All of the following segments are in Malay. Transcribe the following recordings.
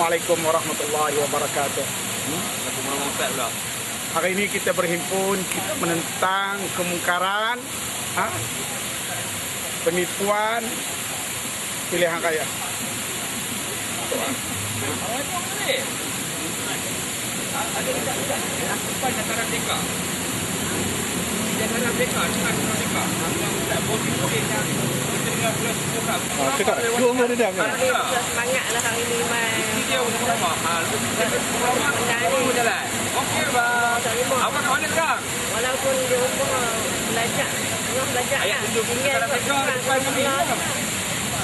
Assalamualaikum warahmatullahi wabarakatuh. Hari ini kita berhimpun, kita menentang kemungkaran, penipuan pilihan raya. Semangatlah hari ini walaupun di rumah belajar kan, tinggal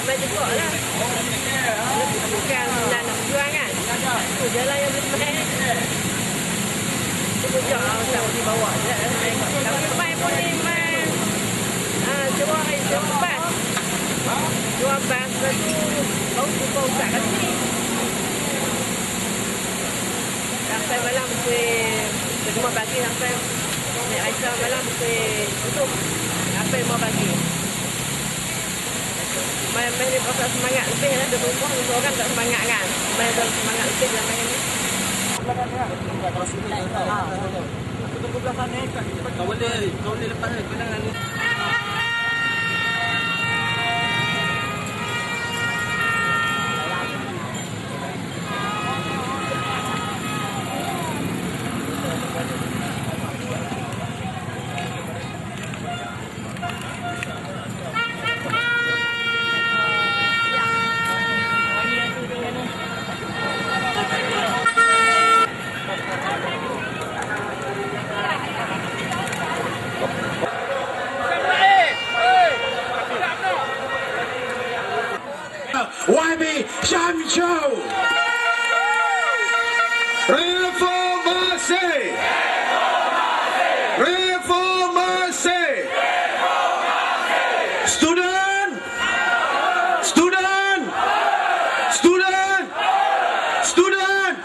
mai juga lah. Bukan nak jual kan, tu je lah yang lebih itu je tak di bawah je. Tapi mai pun ni mai jual bas tu bau tu tak kasi. Sampai malam kedua pagi sampai Aisyah malam tutup sampai 5 pagi. Main ni pasal semangat lebih lah. Dia berumah orang tak semangat kan. Main semangat lebih lah main ni. Tunggu belakang ni. Kau boleh lepas ni. Kenangan ni. YB Syam Show. Reformasi. Reformasi. Student. Student. Student. Student.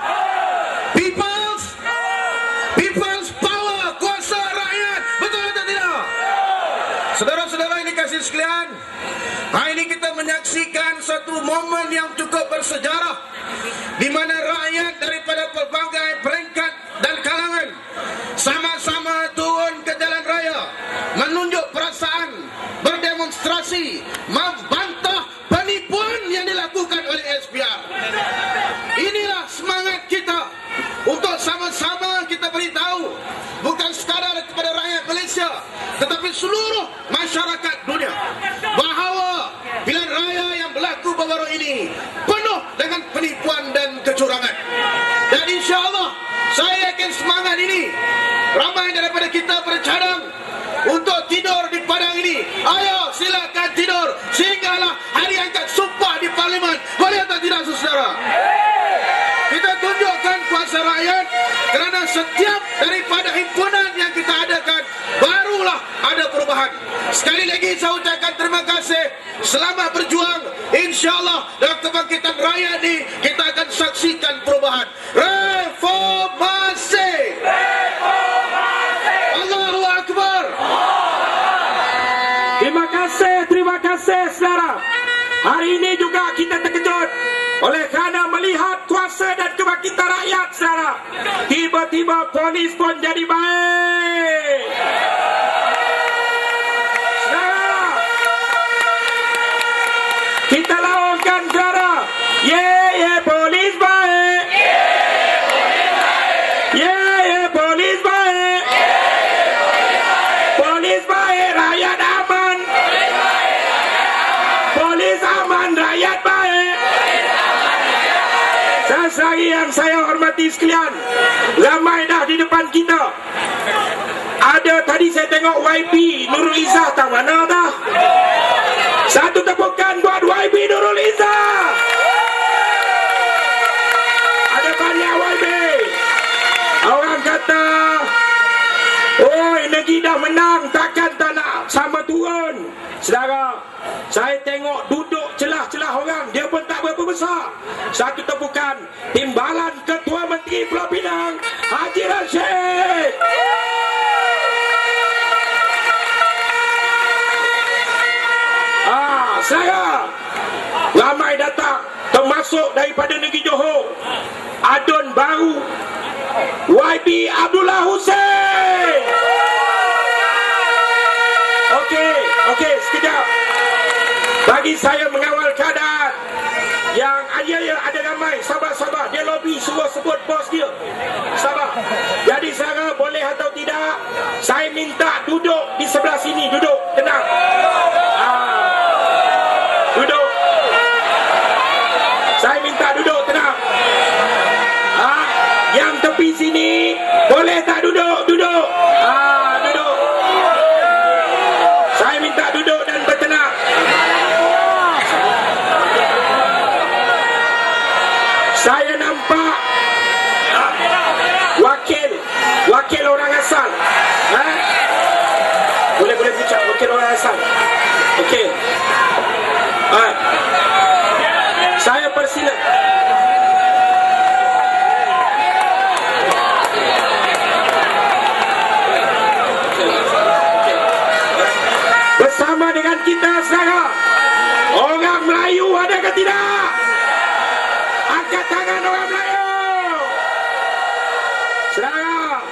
People's power. Kuasa rakyat. Betul atau tidak? Saudara-saudara ini kasih sekalian, hari ini kita menyaksikan satu momen yang cukup bersejarah di mana rakyat daripada pelbagai peringkat dan kalangan sama-sama turun ke jalan raya menunjuk perasaan, berdemonstrasi, membantah penipuan yang dilakukan oleh SPR. Inilah semangat kita untuk sama-sama kita beritahu, bukan sekadar kepada rakyat Malaysia tetapi seluruh masyarakat dunia, bahawa pilihan raya yang berlaku baru-baru ini penuh dengan penipuan dan kecurangan. Dan insya-Allah saya yakin semangat ini ramai daripada kita bercadang untuk tidur di padang ini. Ayo silakan tidur sehinggalah hari angkat sumpah di parlimen. Boleh atau tidak saudara? Kita tunjukkan kuasa rakyat, kerana setiap daripada himpunan yang kita adakan barulah ada perubahan. Sekali lagi saya ucapkan terima kasih. Selamat berjuang. InsyaAllah dalam kebangkitan rakyat ini kita akan saksikan perubahan. Reformasi. Allahu Akbar. Terima kasih saudara. Hari ini juga kita terkejut oleh kerana melihat kuasa dan kebangkitan rakyat saudara. Tiba-tiba polis pun jadi baik. Saudara, kita lawankan saudara. Ye polis baik. Ye polis baik. Polis baik, rakyat aman. Polis aman, rakyat baik. Sesari yang saya hormati sekalian, ramai dah di depan kita. Ada tadi saya tengok YB Nurul Izzah, tak mana dah. Satu tepukan buat YB Nurul Izzah. Ada banyak YB. Orang kata, oh negeri dah menang, takkan tak nak sama turun. Saudara, saya tengok duduk celah-celah orang, dia pun tak berapa besar. Satu tepukan, timbalan Ketua Menteri Pulau Pinang, Haji Rashid. Saya ramai datang, termasuk daripada negeri Johor. baru YB Abdullah Hussein. Okey, sekejap. Bagi saya mengawal keadaan. Yang ada ramai. Sabar. Dia lobby suruh sebut bos dia. Sabar. Jadi saudara, boleh atau tidak, saya minta duduk di sebelah sini. Duduk, tenang. Duduk. Saya minta duduk, tenang. Yang tepi sini, boleh tak duduk? Duduk. Duduk. Saya minta duduk dan bertenang. Saya nampak wakil orang asal. Boleh bincang wakil orang asal. Okey. Saya persilakan. Bersama dengan kita saudara, orang Melayu ada ke tidak? Angkat tangan orang Melayu. Saudara,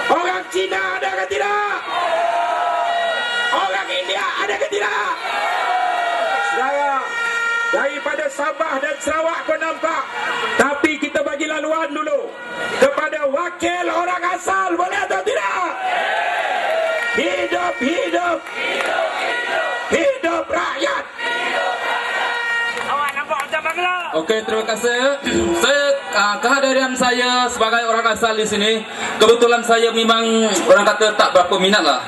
orang Cina ada ke tidak? Orang India ada ke tidak? Saudara, daripada Sabah dan Sarawak pun nampak. Tapi kita bagi laluan dulu kepada wakil orang asal, boleh atau tidak? Hidup rakyat. Okey, terima kasih. Kehadiran saya sebagai orang asal di sini, kebetulan saya memang orang kata tak berapa minat lah.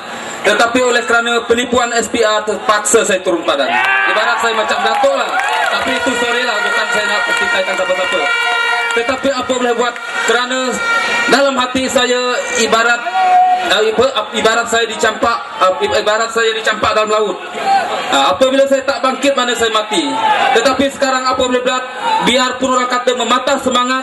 Tetapi oleh kerana penipuan SPR terpaksa saya turun padan. Ibarat saya macam datuk lah. Tapi itu sorry lah, bukan saya nak pertikaikan siapa-siapa. Tetapi apa boleh buat, kerana dalam hati saya ibarat saya dicampak dalam laut. Apabila saya tak bangkit, mana saya mati. Tetapi sekarang apa boleh buat, biarpun orang kata mematah semangat,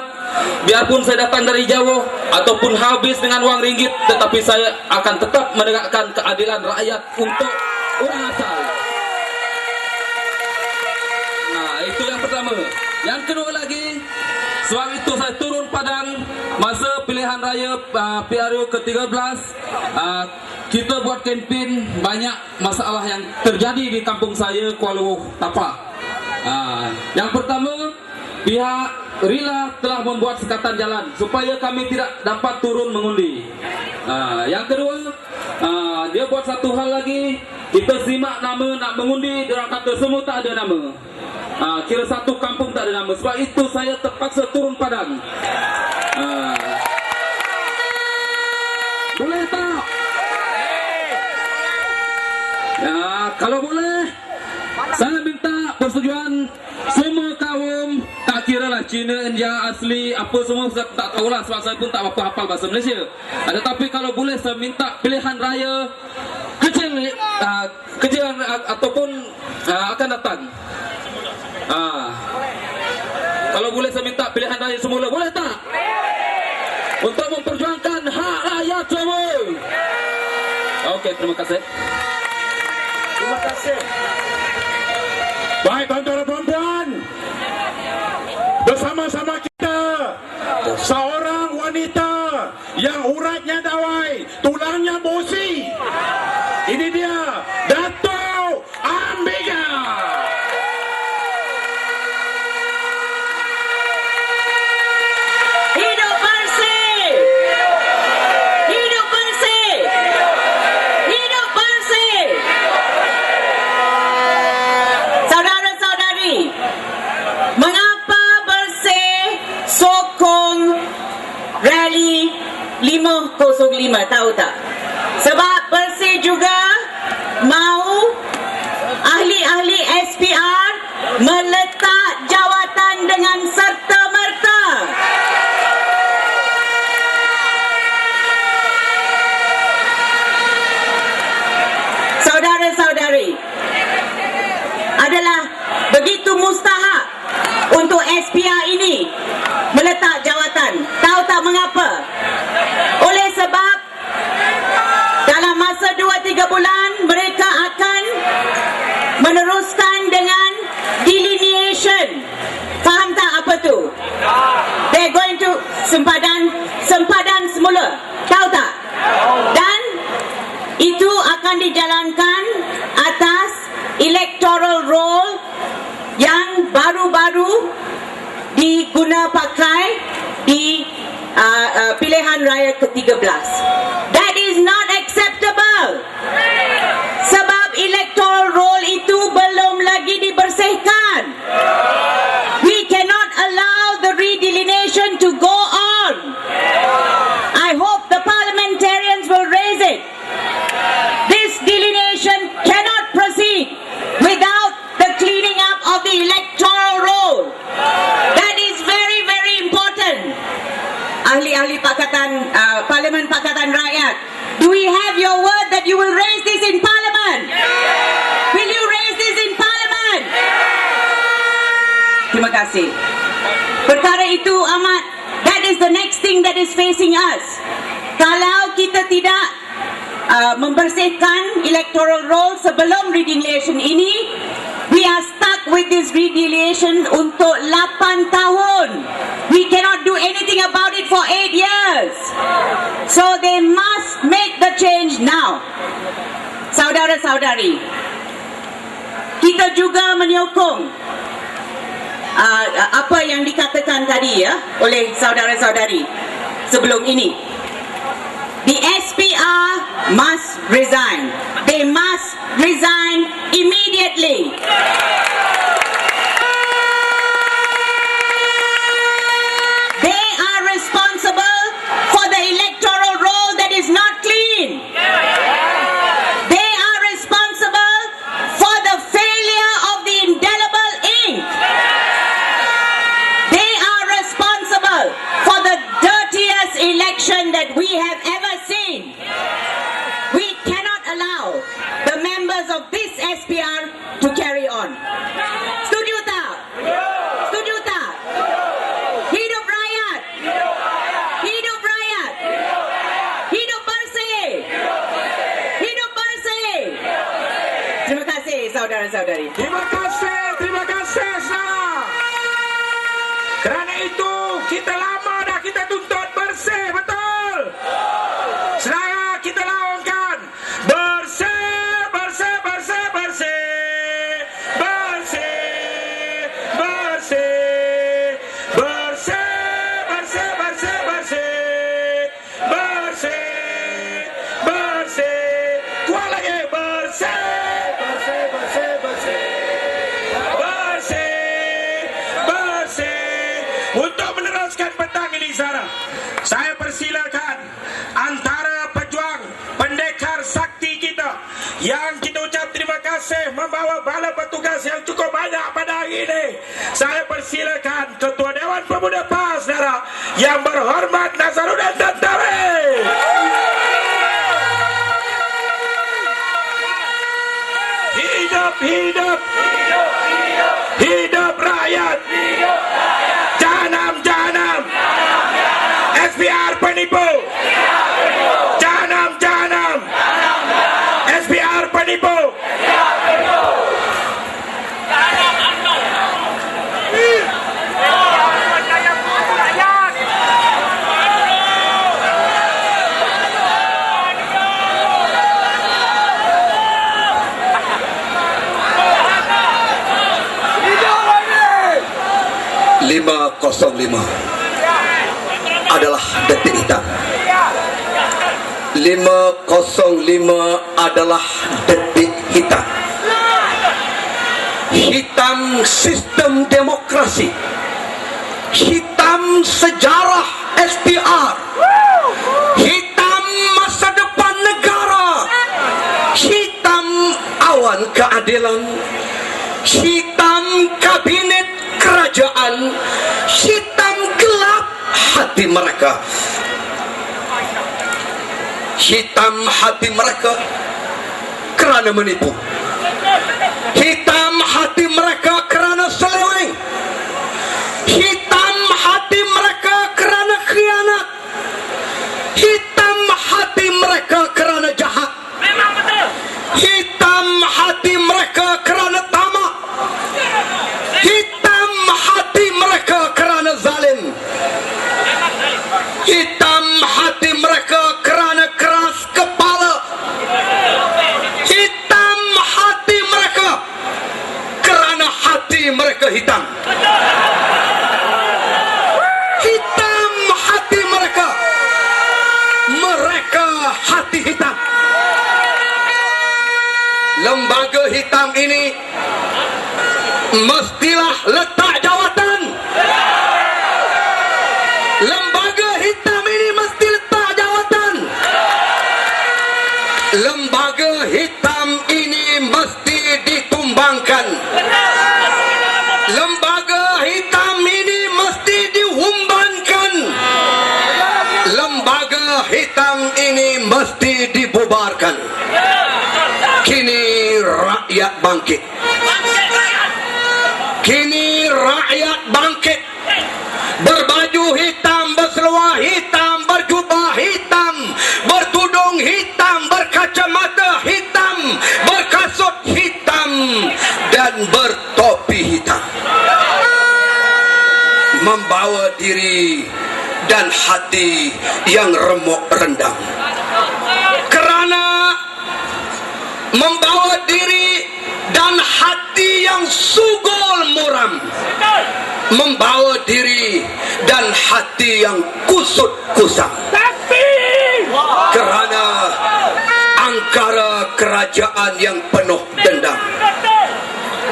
biarpun saya datang dari jauh ataupun habis dengan wang ringgit, tetapi saya akan tetap menegakkan keadilan rakyat untuk orang asal. Nah, itu yang pertama. Yang kedua lagi, sebab itu saya turun padang masa pilihan raya PRU ke-13. Kita buat kempen, banyak masalah yang terjadi di kampung saya, Kuala Tapak. Yang pertama, pihak Rila telah membuat sekatan jalan supaya kami tidak dapat turun mengundi. Yang kedua, dia buat satu hal lagi. Kita simak nama nak mengundi, dia orang kata semua tak ada nama. Kira satu kampung tak ada nama. Sebab itu saya terpaksa turun padang. Boleh tak? Kalau boleh, saya minta persetujuan semua kaum, tak kira lah Cina, India, asli, apa semua saya tak tahulah sebab saya pun tak apa hafal bahasa Malaysia. Tapi kalau boleh saya minta pilihan raya kecil ataupun akan datang. Kalau boleh saya minta pilihan raya semula, boleh tak? Untuk memperjuangkan hak rakyat semua. Okey, terima kasih. Terima kasih. Baik tuan-tuan dan puan-puan, bersama-sama kita seorang wanita yang uratnya dawai, tulangnya bosi. Ini dia, Dato' Ambika. Hidup bersih! Hidup bersih! Hidup bersih! Saudara-saudari, mengapa bersih sokong rally 505, tahu tak? Sebab bersih juga mau ahli-ahli SPR meletak jawatan dengan serta-merta. Saudara-saudari, adalah begitu mustahak untuk SPR ini meletak jawatan. Tahu tak mengapa? Oleh sebab dalam masa 2-3 bulan mereka akan meneruskan dengan delineation. sempadan semula. Tahu tak? Dan itu akan dijalankan atas electoral roll yang baru-baru diguna pakai di pilihan raya ke-13. That is not acceptable. Sebab electoral roll itu belum lagi dibersihkan. We cannot allow the redelineation to go on. I hope the parliamentarians will raise it. This delineation cannot proceed without the cleaning up of the electoral roll. That is very, very important. Ahli-ahli Pakatan Parlimen Pakatan Rakyat, do we have your word that you will raise this in Parliament? Will you raise this in Parliament? Terima kasih. Perkara itu amat, that is the next thing that is facing us. Kalau kita tidak membersihkan electoral roll sebelum redelineation ini, we are stuck with this redelineation untuk 8 tahun. We cannot do anything about it for 8 years. So they must make the change now. Saudara-saudari, kita juga menyokong apa yang dikatakan tadi oleh saudara-saudari sebelum ini. The SPR must resign. They must resign immediately. They are responsible for the electoral roll that is not clean. They are responsible for the failure of the indelible ink. They are responsible for the dirtiest election that we have ever seen. We cannot allow the members of this SPR to carry on. Setuju tak? Setuju tak? Hidup rakyat! Hidup rakyat! Hidup bersih! Hidup bersih! Terima kasih saudara-saudari. Terima kasih saudara. Kerana itu kita lama dah kita tuntut bersih, betul? Saudara, kita lawankan bersih, bersih, bersih, bersih, bersih, bersih, bersih, bersih, bersih, bersih, bersih, bersih, kuat lagi, bersih, bersih, bersih, bersih, bersih, bersih. Untuk meneruskan petang ini, saudara, saya persilakan antara pejuang pendekar sakti kita yang kita ucap terima kasih membawa bala petugas yang cukup banyak pada hari ini. Saya persilakan Ketua Dewan Pemuda PAS, saudara, yang berhormat Nazaruddin Tantari. Hidup, hidup, hidup rakyat. Janam, janam. SPR penipu. Janam, janam. SPR penipu. .505 adalah detik hitam. 505 adalah detik hitam. Hitam sistem demokrasi. Hitam sejarah SPR. Hitam masa depan negara. Hitam awan keadilan. Hitam kabinet kerajaan. Hitam gelap hati mereka. Hitam hati mereka kerana menipu. Hitam hati mereka kerana seleweng. Hitam hati mereka kerana khianat. Hitam hati mereka kerana jahat. Hitam hati mereka kerana tamak. Hitam hati mereka kerana zalim. hitam ini mestilah letak jawatan. Lembaga hitam ini mesti letak jawatan. Lembaga hitam ini mesti ditumbangkan. Lembaga hitam ini mesti diumbankan. Lembaga hitam ini mesti dibubarkan. Kini rakyat bangkit. Kini rakyat bangkit. Berbaju hitam, berseluar hitam, berjubah hitam, bertudung hitam, berkacamata hitam, berkasut hitam, dan bertopi hitam. Membawa diri dan hati yang remuk rendang. Kerana membawa diri dan hati yang sugul muram, membawa diri dan hati yang kusut kusam. Kerana angkara kerajaan yang penuh dendam.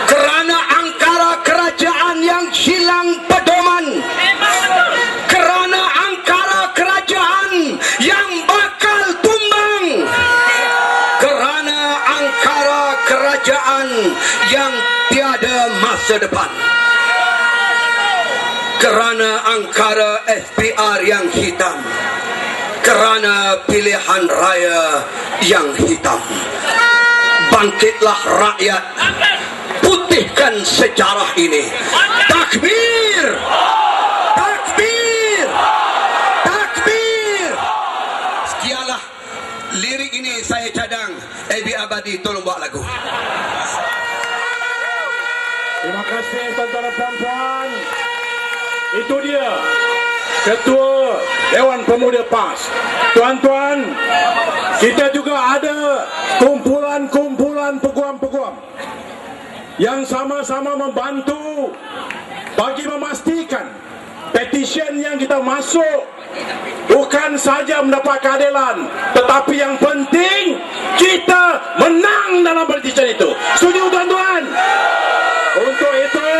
Kerana angkara kerajaan yang hilang pedoman. Kerana angkara kerajaan yang bakal tumbang. Kerana angkara kerajaan yang tiada masa depan. Kerana angkara SPR yang hitam. Kerana pilihan raya yang hitam. Bangkitlah rakyat, putihkan sejarah ini. Takbir! Takbir! Takbir! Sekianlah lirik ini saya cadang. Ebi Abadi, tolong buat lagu. Terima kasih tuan-tuan dan puan-puan. Itu dia Ketua Dewan Pemuda PAS. Tuan-tuan, kita juga ada kumpulan-kumpulan peguam-peguam yang sama-sama membantu bagi memastikan petisyen yang kita masuk bukan saja mendapat keadilan, tetapi yang penting kita menang dalam petisyen itu. Setuju tuan-tuan? Untuk itu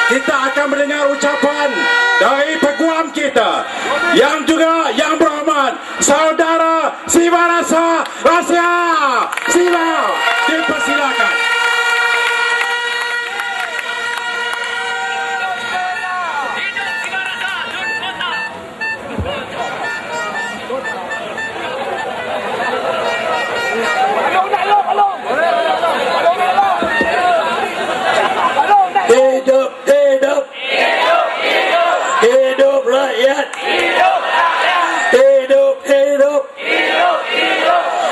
kita akan mendengar ucapan dari peguam kita yang juga yang berhormat Saudara Sivarasa Rasya. Sila, dipersilakan. Hidup, hidup, hidup rakyat, hidup, hidup,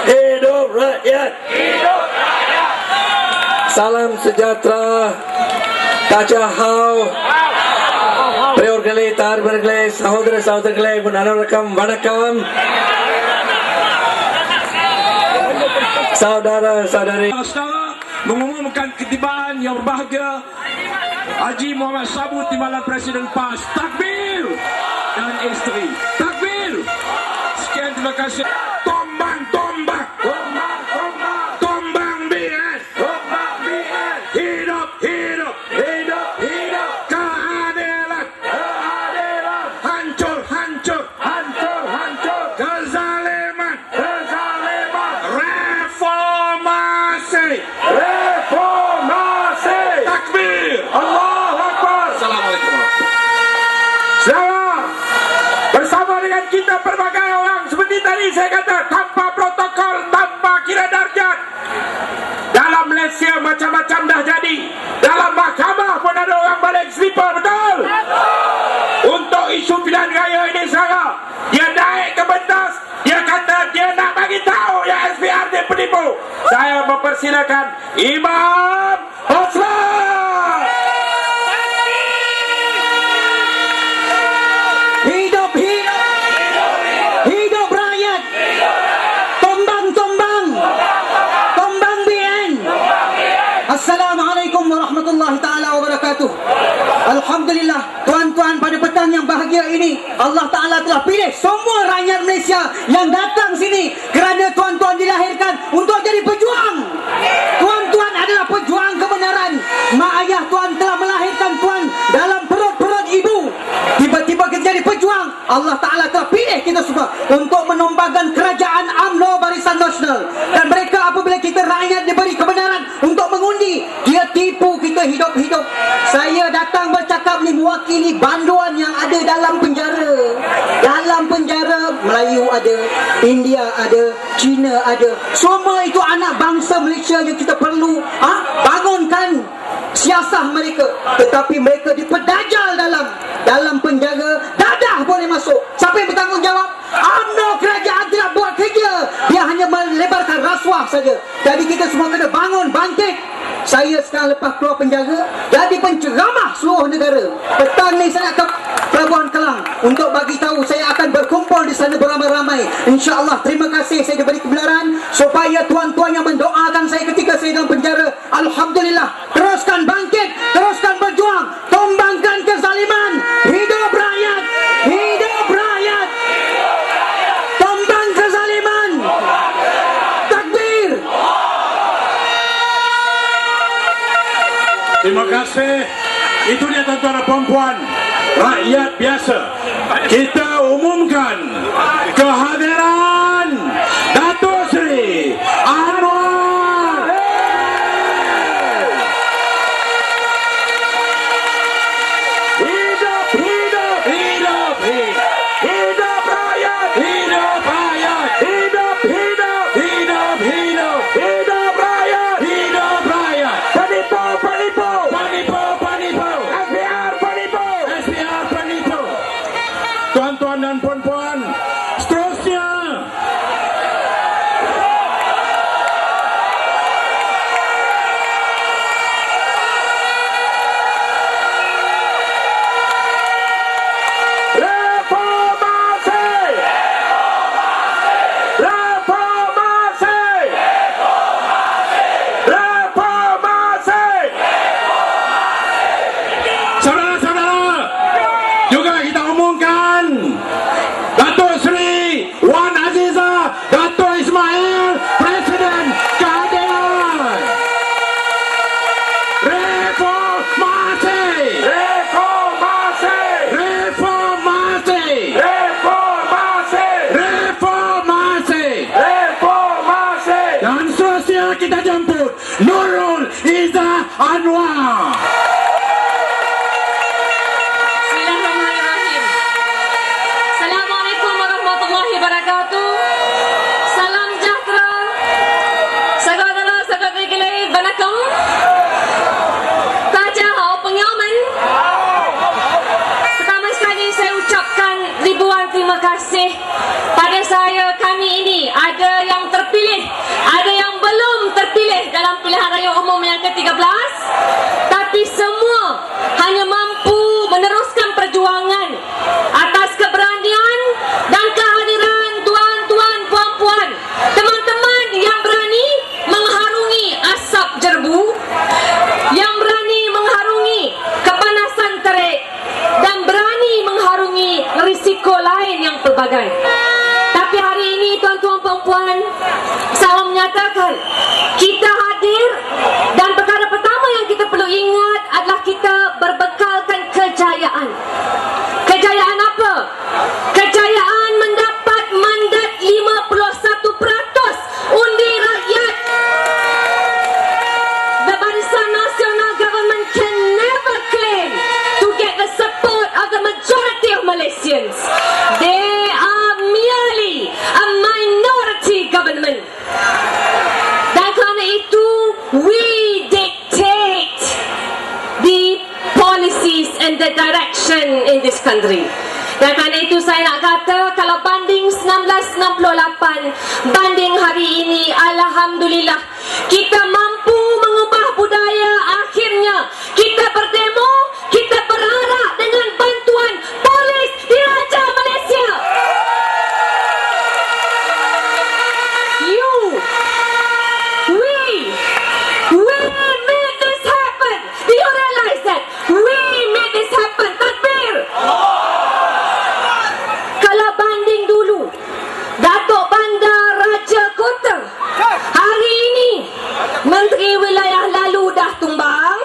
hidup rakyat. Salam sejahtera, Tajahau, Priorgale, Tarbargale, Saudara-saudara Munanarakam, Vanakam. Saudara-saudari mengumumkan ketibaan yang berbahagia Haji Muhammad Sabu Timbalan Presiden PAS. Takbir dan isteri. Takbir. Sekian, terima kasih. Tombang, tombang, tombang, tombang, tombang BN, tombang BN. Hidup, hidup, hidup, hidup. Keadilan, keadilan. Hancur, hancur, hancur, hancur. Kezaliman, kezaliman. Reformasi, reformasi. Takbir. Allahu Akbar. Assalamualaikum. Salam. Bersama dengan kita berbagai orang seperti tadi saya kata, tanpa protokol, tanpa kira darjat. Dalam Malaysia macam-macam dah jadi. Dalam mahkamah pun ada orang balik slipper, betul? Untuk isu pilihan raya ini salah. Dia naik ke pentas, dia kata dia nak bagi tahu yang SPR dia penipu. Saya mempersilakan Imam Hoslan. Hidup, hidup, hidup rakyat. Tombang, tombang, tombang BN. Assalamualaikum warahmatullahi taala wabarakatuh. Alhamdulillah, tuan-tuan, pada petang yang bahagia ini Allah Ta'ala telah pilih semua rakyat Malaysia yang datang sini kerana tuan-tuan dilahirkan untuk jadi pejuang. Tuan-tuan adalah mak ayah tuan telah melahirkan tuan dalam perut-perut ibu. Tiba-tiba kita jadi pejuang. Allah Ta'ala telah pilih kita semua untuk menumbangkan kerajaan UMNO Barisan Nasional. Dan mereka apabila kita rakyat diberi kebenaran untuk mengundi, dia tipu kita hidup-hidup. Saya datang bercakap ni mewakili banduan yang ada dalam penjara. Dalam penjara Melayu ada, India ada, Cina ada. Semua itu anak bangsa Malaysia yang kita perlu bangunkan siasah mereka. Tetapi mereka dipedajal dalam penjara. Dadah boleh masuk. Siapa yang bertanggungjawab? UMNO, kerajaan tidak buat kerja. Dia hanya melebarkan rasuah saja. Jadi kita semua kena bangun, bangkit. Saya sekarang lepas keluar penjara jadi penceramah seluruh negara. Petang ni saya akan Pelabuhan Kelang untuk bagi tahu saya akan berkumpul di sana beramai-ramai. InsyaAllah. Terima kasih saya diberi kebenaran supaya tuan-tuan yang mendoakan saya ketika saya dalam penjara, alhamdulillah, teruskan bangkit, teruskan berjuang, tumbangkan kezaliman. Hidup rakyat, hidup rakyat, tumbang kezaliman. Takbir. Terima kasih. Itu dia tuan-tuan dan puan-puan, rakyat biasa. Kita umumkan kehadiran Datuk Seri Anwar. Hidup, hidup, hidup, hidup rakyat, hidup rakyat, hidup, hidup, hidup, hidup, hidup rakyat, hidup rakyat. Penipu, penipu, penipu, penipu, SPR penipu, SPR penipu. Tuan-tuan dan puan-puan, seterusnya reformasi, reformasi, reformasi. Saudara-saudara, juga kita umumkan Datuk Seri Wan Azizah Datuk Ismail, Presiden keadilan. Reformasi, reformasi, reformasi, reformasi, reformasi, reformasi. Dan seterusnya kita jemput Nurul Izzah Anwar. Bismillahirrahmanirrahim. Assalamualaikum warahmatullahi wabarakatuh. Salam sejahtera. Saudara-saudari gilai, vanakkam. Tajahau pengyaman. Pertama sekali saya ucapkan ribuan terima kasih pada kami ini. Ada yang terpilih, ada yang belum terpilih dalam pilihan raya umum yang ke-13. Tapi semua hanya mampu meneruskan perjuangan atas keberanian dan kehadiran tuan-tuan, puan-puan, teman-teman yang berani mengharungi asap jerbu, yang berani mengharungi kepanasan terik, dan berani mengharungi risiko lain yang pelbagai. Tapi hari ini tuan-tuan, puan-puan, saya menyatakan kita hadir, dan perkara pertama yang kita perlu ingat adalah kita berbekalkan kejayaan. Kejayaan apa? Kejayaan mendapat mandat 51% undi rakyat. The Barisan Nasional government can never claim to get the support of the majority of Malaysians. They are merely a minority government. Dan kerana itu, we dictate the policies and the direction in this country. Dan kerana itu saya nak kata, kalau banding 1968, banding hari ini, alhamdulillah, kita mampu mengubah budaya. Akhirnya kita berdemo, kita berarak dengan bantuan polis diraja Malaysia. We made this happen. Do you realize that? We made this happen. Takbir. Kalau banding dulu, Datuk Bandar Raja Kota, hari ini Menteri Wilayah lalu dah tumbang,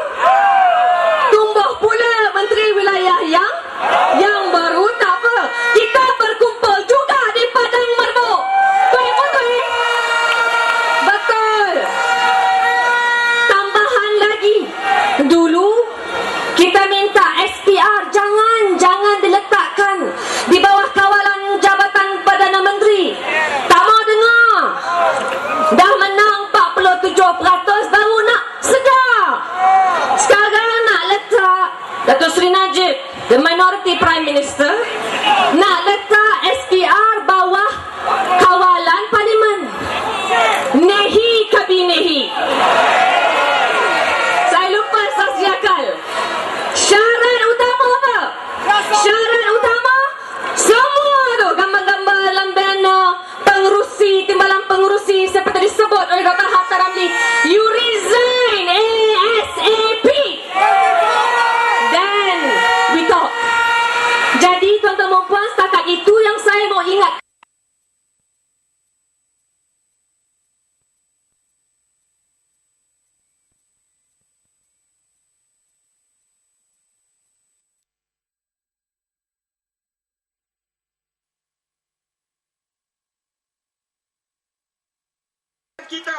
kita.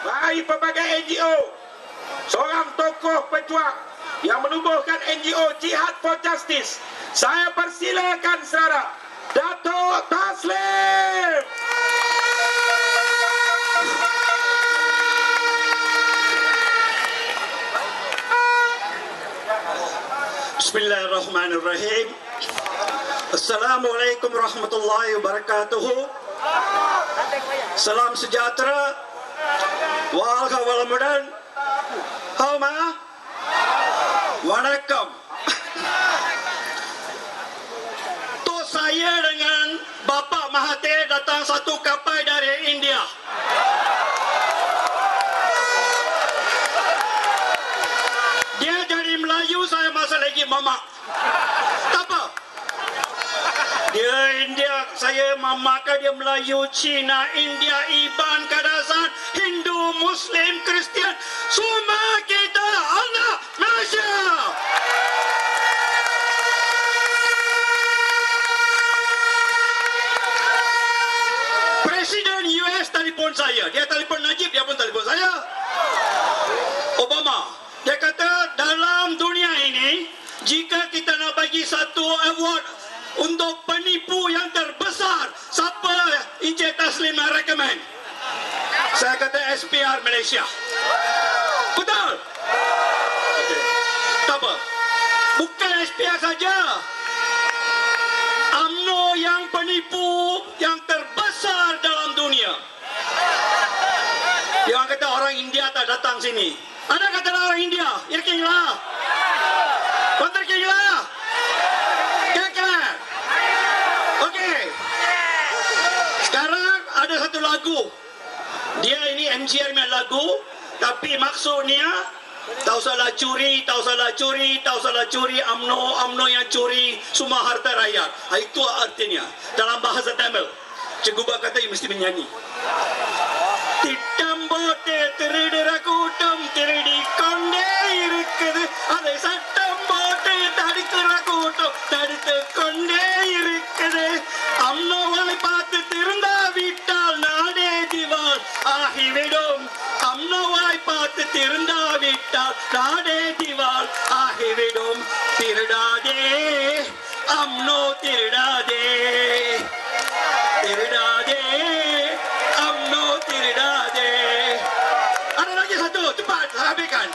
Bagi pelbagai NGO, seorang tokoh pejuang yang menubuhkan NGO Jihad for Justice, saya persilakan saudara Dato' Taslim. Bismillahirrahmanirrahim. Assalamualaikum warahmatullahi wabarakatuh. Salam sejahtera. Waalaikumsalam. Homa. Wanakkam. Tu saya dengan Bapak Mahathir datang satu kapal dari India. Dia jadi Melayu, saya masih lagi Mama. Tak apa. Dia India, saya Mama ke dia Melayu, Cina, India, Iban, Kadasan, Hindu, Muslim, Kristian. Semua kita anak Malaysia. Presiden US telefon saya. Dia telefon Najib, dia pun telefon saya. Obama. Dia kata dalam dunia ini, jika kita nak bagi satu award untuk penipu yang terbesar, siapa Encik Taslim nak recommend? Saya kata SPR Malaysia. Betul? Okay. Tak apa. Bukan SPR saja. UMNO yang penipu yang terbesar dalam dunia. Dia orang kata orang India tak datang sini. Ada kata orang India, irkinglah. Kontrikinglah. Keklah. Okey. Sekarang ada satu lagu. Dia ini MGR main lagu, tapi maksudnya tak usahlah curi, tak usahlah curi, tak usahlah curi, UMNO yang curi semua harta rakyat. Itu artinya dalam bahasa Tamil. Cikgu Bak kata you mesti menyanyi. திட்டம்போட்டு திருடுற கூட்டம் திருடி கொண்டே இருக்குது அதை சட்டம் போட்டு தடுக்கிற கூட்டம் தடுத்து கொண்டே இருக்குது அம்னோவை பார்த்து திருந்தாவிட்டால் நாடே திவால் ஆகிவிடும் அம்னோவை பார்த்து திருந்தாவிட்டால் நாடே திவால் ஆகிவிடும் திருடாதே அம்னோ திருடாதே திருடாதே UMNO tiridade. Ada lagi satu, cepat habiskan.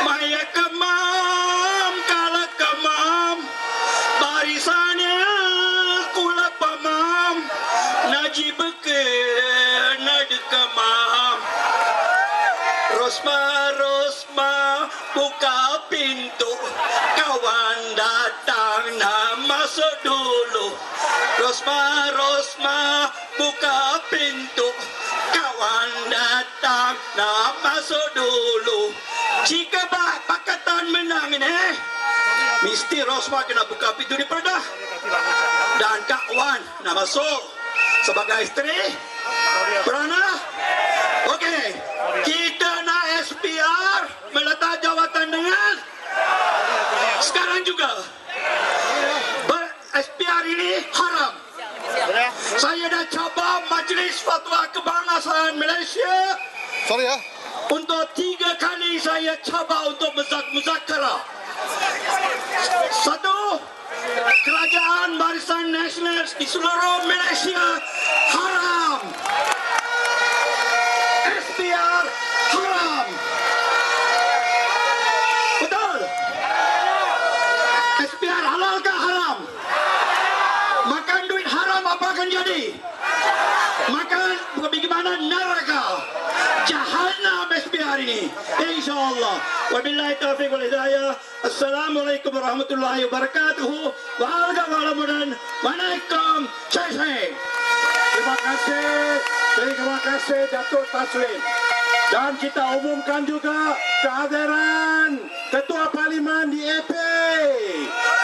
Maya kemam, kala kemam, barisannya kula pamam, najib ke nad kemam. Rosma, Rosma, buka pintu, kawan datang, nak masuk dulu. Rosma, Rosma, buka pintu, kawan datang, nak masuk dulu. Jika Pakatan menang ini, mesti Rosma kena buka pintu di perdah. Dan kawan nak masuk sebagai isteri. Pernah? Okey, kita nak SPR meletak jawatan dengan sekarang juga. SPR ini haram. Saya dah cabar Majlis Fatwa Kebangsaan Malaysia. Sorry ya. Untuk 3 kali saya cabar untuk muzakarah. Satu, kerajaan Barisan Nasional di seluruh Malaysia haram. SPR haram. Betul? SPR halal ke haram? Makan duit haram apa akan jadi? Makan bagaimana neraka? Jahannam SPR ini. InsyaAllah. Wabillahi taufiq wal hidayah. Assalamualaikum warahmatullahi wabarakatuh. Waalaikumsalam. Terima kasih Dato' Taslim. Dan kita umumkan juga kehadiran Ketua Parlimen di EP,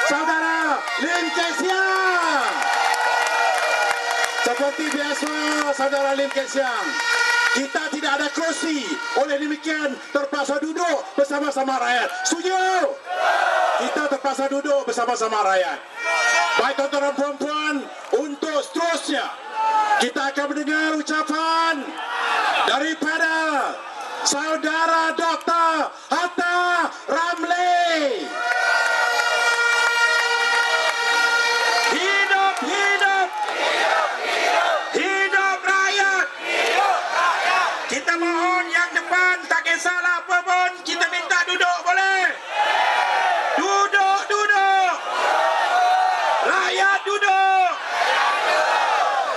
Saudara Lim Kek Siang. Seperti biasa, Saudara Lim Kek Siang, kita tidak ada kerusi. Oleh demikian, terpaksa duduk bersama-sama rakyat. Setuju? Kita terpaksa duduk bersama-sama rakyat. Baik tuan-tuan dan puan-puan, untuk seterusnya seterusnya kita akan mendengar ucapan daripada Saudara Dr. Hatta Ramli. Hidup, hidup, hidup rakyat. Kita mohon yang depan tak kisahlah apa pun, kita minta duduk boleh? Duduk, duduk. Rakyat duduk.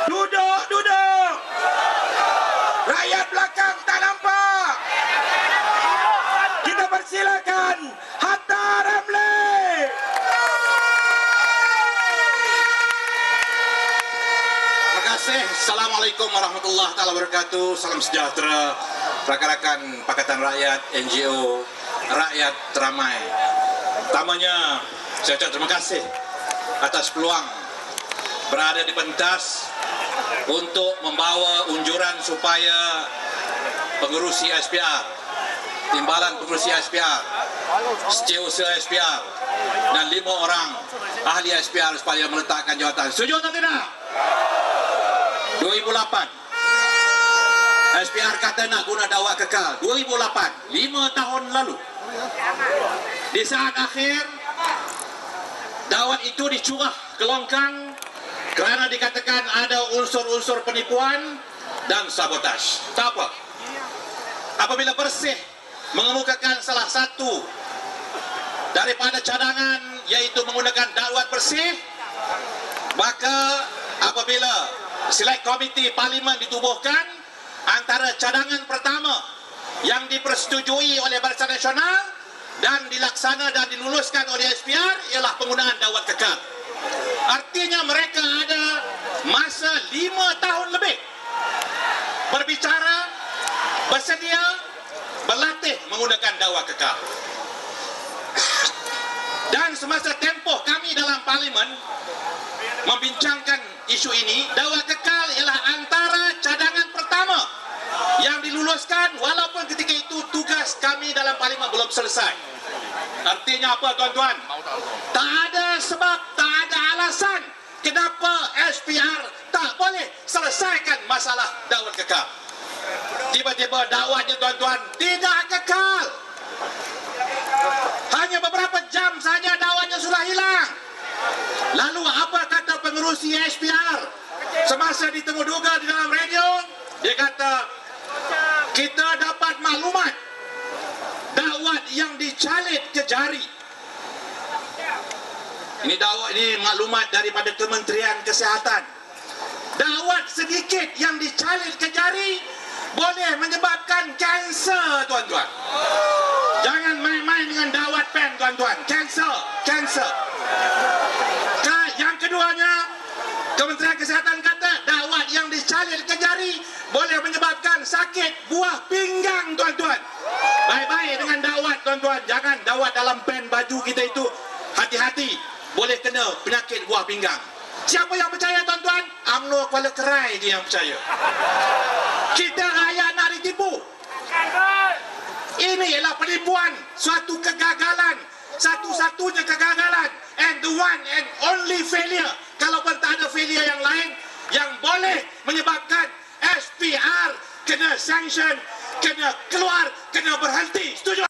Duduk, duduk. Rakyat belakang tak nampak. Kita persilakan Hatta Ramli. Terima kasih. Assalamualaikum warahmatullahi wabarakatuh. Salam sejahtera rakan-rakan Pakatan Rakyat, NGO, rakyat teramai. Pertamanya, saya ucap terima kasih atas peluang berada di pentas untuk membawa unjuran supaya pengerusi SPR, timbalan pengerusi SPR, setiausaha SPR dan 5 orang ahli SPR supaya meletakkan jawatan. Setuju atau tidak? 2008 SPR kata nak guna dawat kekal. 2008, 5 tahun lalu. Di saat akhir dawat itu dicurah ke longkang kerana dikatakan ada unsur-unsur penipuan dan sabotaj. Tak apa. Apabila Persih mengemukakan salah satu daripada cadangan iaitu menggunakan dawat Persih, maka apabila Select Komiti Parlimen ditubuhkan, antara cadangan pertama yang dipersetujui oleh Barisan Nasional dan dilaksana dan diluluskan oleh SPR ialah penggunaan dawat kekal. Artinya mereka ada masa 5 tahun lebih berbicara, bersedia, berlatih menggunakan dawat kekal. Dan semasa tempoh kami dalam Parlimen membincangkan isu ini, dawat kekal ialah antara cadangan pertama yang diluluskan walaupun ketika itu tugas kami dalam Parlimen belum selesai. Artinya apa tuan-tuan? Tak ada sebab, tak ada alasan kenapa SPR tak boleh selesaikan masalah dawat kekal. Tiba-tiba dawatnya tuan-tuan tidak kekal. Hanya beberapa jam saja dawatnya sudah hilang. Lalu apa kata pengerusi SPR semasa ditemu duga di dalam radio? Dia kata, kita dapat maklumat dawat yang dicalit ke jari. Ini dawat, ini maklumat daripada Kementerian Kesihatan. Dawat sedikit yang dicalit ke jari boleh menyebabkan kanser, tuan-tuan. Jangan main-main dengan dawat pen, tuan-tuan. Kanser, kanser. Yang keduanya, Kementerian Kesihatan kata dawat yang dicalir ke jari boleh menyebabkan sakit buah pinggang, tuan-tuan. Baik-baik dengan dawat, tuan-tuan. Jangan dawat dalam pen baju kita itu. Hati-hati, boleh kena penyakit buah pinggang. Siapa yang percaya, tuan-tuan? UMNO Kuala Kerai dia yang percaya. Kita rakyat nak ditipu. Ini ialah penipuan, suatu kegagalan, satu-satunya kegagalan, and the one and only failure, kalaupun tak ada failure yang lain yang boleh menyebabkan SPR kena sanction, kena keluar, kena berhenti. Setuju?